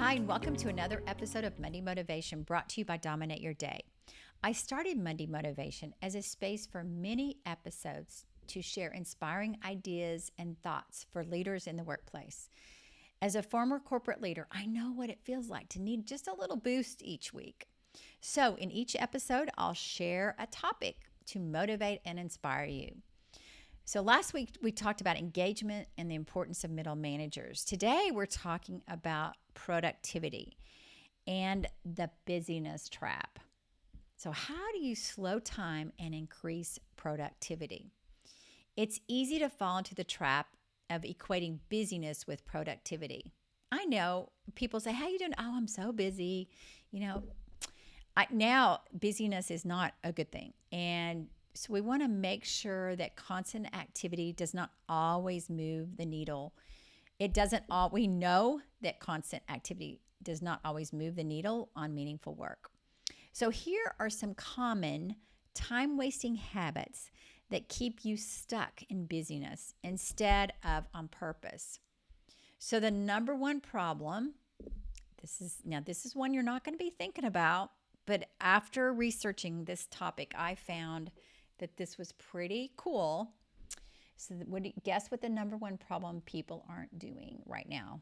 Hi, and welcome to another episode of Monday Motivation brought to you by Dominate Your Day. I started Monday Motivation as a space for many episodes to share inspiring ideas and thoughts for leaders in the workplace. As a former corporate leader, I know what it feels like to need just a little boost each week. So, in each episode, I'll share a topic to motivate and inspire you. So last week we talked about engagement and the importance of middle managers. Today we're talking about productivity and the busyness trap. So how do you slow time and increase productivity? It's easy to fall into the trap of equating busyness with productivity. I know people say, "How you doing?" "Oh, I'm so busy." Now busyness is not a good thing. And so we want to make sure that constant activity does not always move the needle. We know that constant activity does not always move the needle on meaningful work. So here are some common time-wasting habits that keep you stuck in busyness instead of on purpose. So the number one problem, this is one you're not going to be thinking about, but after researching this topic, I found that this was pretty cool. So guess what the number one problem people aren't doing right now?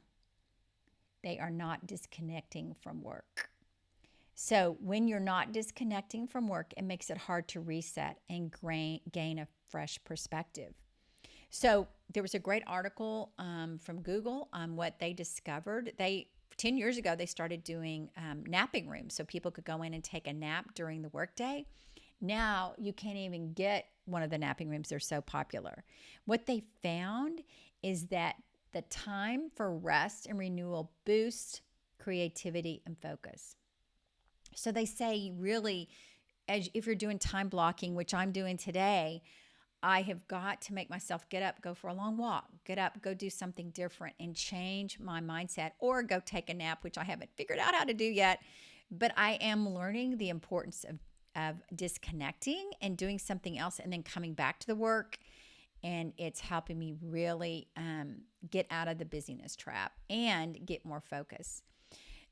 They are not disconnecting from work. So when you're not disconnecting from work, it makes it hard to reset and gain a fresh perspective. So there was a great article from Google on what they discovered. 10 years ago, they started doing napping rooms so people could go in and take a nap during the workday. Now you can't even get one of the napping rooms. They're so popular. What they found is that the time for rest and renewal boosts creativity and focus. So they say really, if you're doing time blocking, which I'm doing today, I have got to make myself get up, go for a long walk, get up, go do something different and change my mindset, or go take a nap, which I haven't figured out how to do yet. But I am learning the importance of disconnecting and doing something else and then coming back to the work. And it's helping me really get out of the busyness trap and get more focus.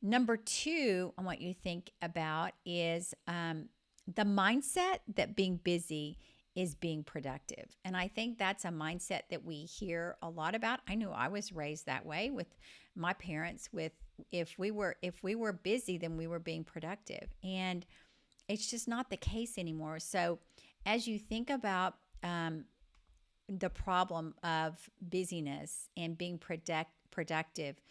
Number two, I want you to think about is the mindset that being busy is being productive. And I think that's a mindset that we hear a lot about. I know I was raised that way with my parents, with if we were busy, then we were being productive. And it's just not the case anymore. So as you think about the problem of busyness and being productive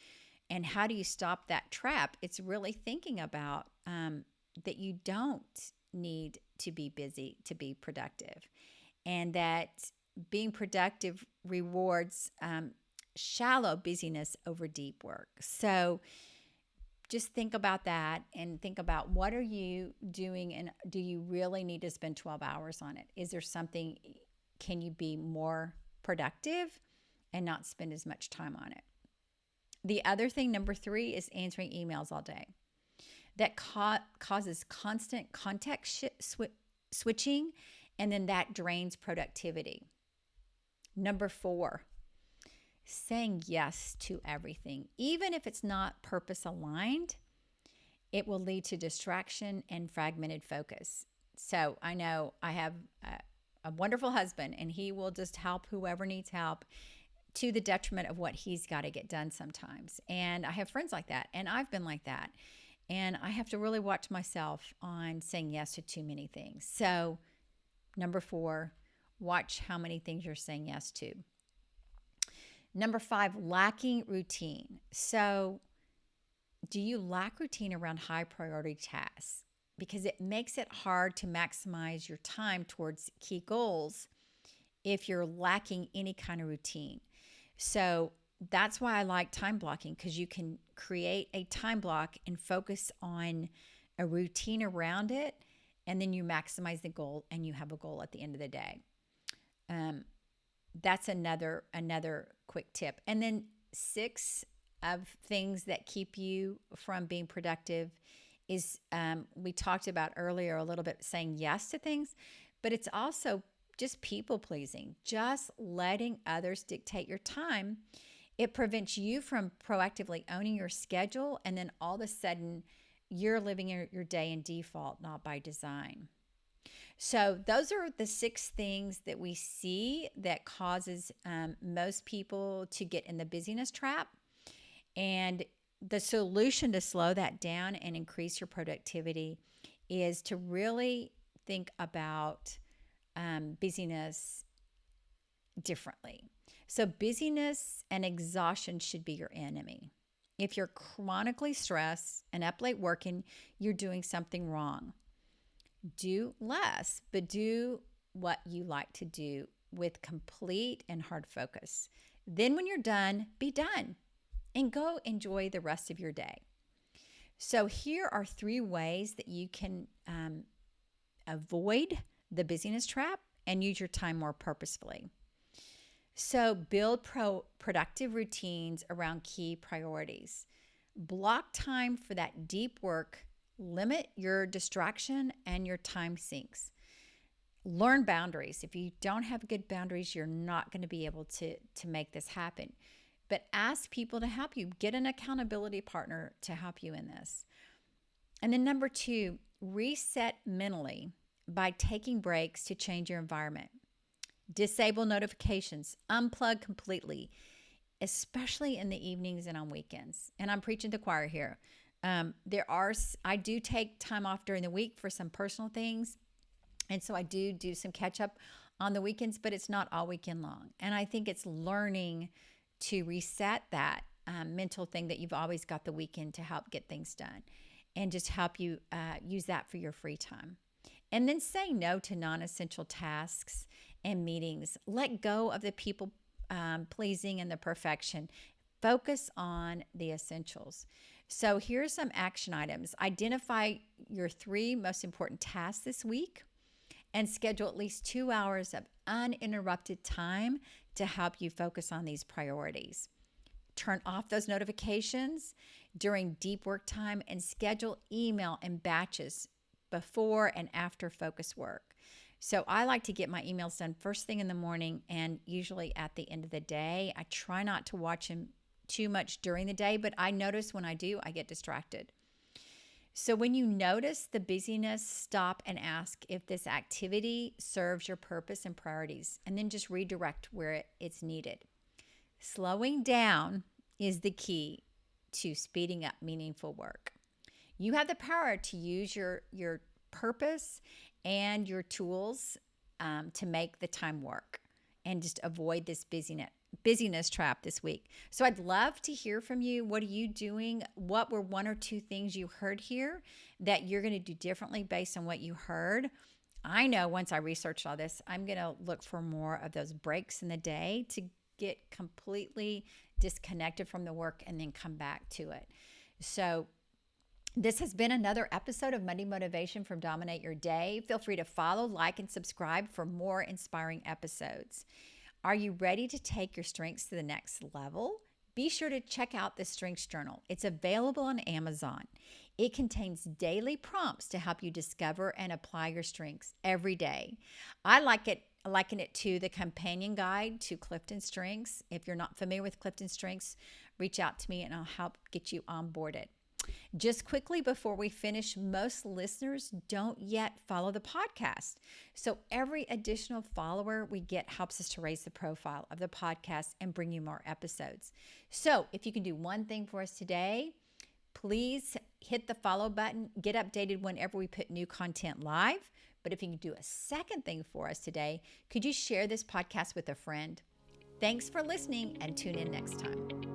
and how do you stop that trap, it's really thinking about that you don't need to be busy to be productive, and that being productive rewards shallow busyness over deep work. So just think about that and think about what are you doing, and do you really need to spend 12 hours on it? Is there something, can you be more productive and not spend as much time on it? The other thing, number three, is answering emails all day. That causes constant context switching, and then that drains productivity. Number four, saying yes to everything. Even if it's not purpose aligned, it will lead to distraction and fragmented focus. So I know I have a wonderful husband, and he will just help whoever needs help to the detriment of what he's got to get done sometimes. And I have friends like that, and I've been like that. And I have to really watch myself on saying yes to too many things. So number four, watch how many things you're saying yes to. Number five, lacking routine. So do you lack routine around high priority tasks? Because it makes it hard to maximize your time towards key goals if you're lacking any kind of routine. So that's why I like time blocking, because you can create a time block and focus on a routine around it, and then you maximize the goal and you have a goal at the end of the day. That's another quick tip. And then 6 of things that keep you from being productive is we talked about earlier a little bit, saying yes to things, but it's also just people pleasing, just letting others dictate your time It prevents you from proactively owning your schedule, and then all of a sudden, you're living your day in default, not by design. So those are the 6 things that we see that causes most people to get in the busyness trap. And the solution to slow that down and increase your productivity is to really think about busyness differently. So busyness and exhaustion should be your enemy. If you're chronically stressed and up late working, you're doing something wrong. Do less, but do what you like to do with complete and hard focus. Then, when you're done, be done and go enjoy the rest of your day. So, here are 3 ways that you can avoid the busyness trap and use your time more purposefully. So, build productive routines around key priorities. Block time for that deep work. Limit your distraction and your time sinks. Learn boundaries. If you don't have good boundaries, you're not going to be able to make this happen. But ask people to help you. Get an accountability partner to help you in this. And then number 2, reset mentally by taking breaks to change your environment. Disable notifications. Unplug completely, especially in the evenings and on weekends. And I'm preaching to the choir here. I do take time off during the week for some personal things. And so I do some catch up on the weekends, but it's not all weekend long. And I think it's learning to reset that mental thing that you've always got the weekend to help get things done and just help you use that for your free time. And then say no to non-essential tasks and meetings. Let go of the people pleasing and the perfection. Focus on the essentials. So here's some action items. Identify your 3 most important tasks this week and schedule at least 2 hours of uninterrupted time to help you focus on these priorities. Turn off those notifications during deep work time and schedule email in batches before and after focus work. So I like to get my emails done first thing in the morning and usually at the end of the day. I try not to watch them too much during the day, but I notice when I do, I get distracted. So when you notice the busyness, stop and ask if this activity serves your purpose and priorities, and then just redirect where it's needed. Slowing down is the key to speeding up meaningful work. You have the power to use your purpose and your tools to make the time work and just avoid this busyness trap this week. So I'd love to hear from you. What are you doing? What were 1 or 2 things you heard here that you're going to do differently based on what you heard? I know once I researched all this, I'm going to look for more of those breaks in the day to get completely disconnected from the work and then come back to it. So this has been another episode of Monday Motivation from Dominate Your Day. Feel free to follow, like, and subscribe for more inspiring episodes. Are you ready to take your strengths to the next level? Be sure to check out the Strengths Journal. It's available on Amazon. It contains daily prompts to help you discover and apply your strengths every day. I liken it to the companion guide to Clifton Strengths. If you're not familiar with Clifton Strengths, reach out to me and I'll help get you onboarded. Just quickly before we finish, most listeners don't yet follow the podcast. So every additional follower we get helps us to raise the profile of the podcast and bring you more episodes. So if you can do one thing for us today, please hit the follow button, get updated whenever we put new content live. But if you can do a second thing for us today, could you share this podcast with a friend? Thanks for listening and tune in next time.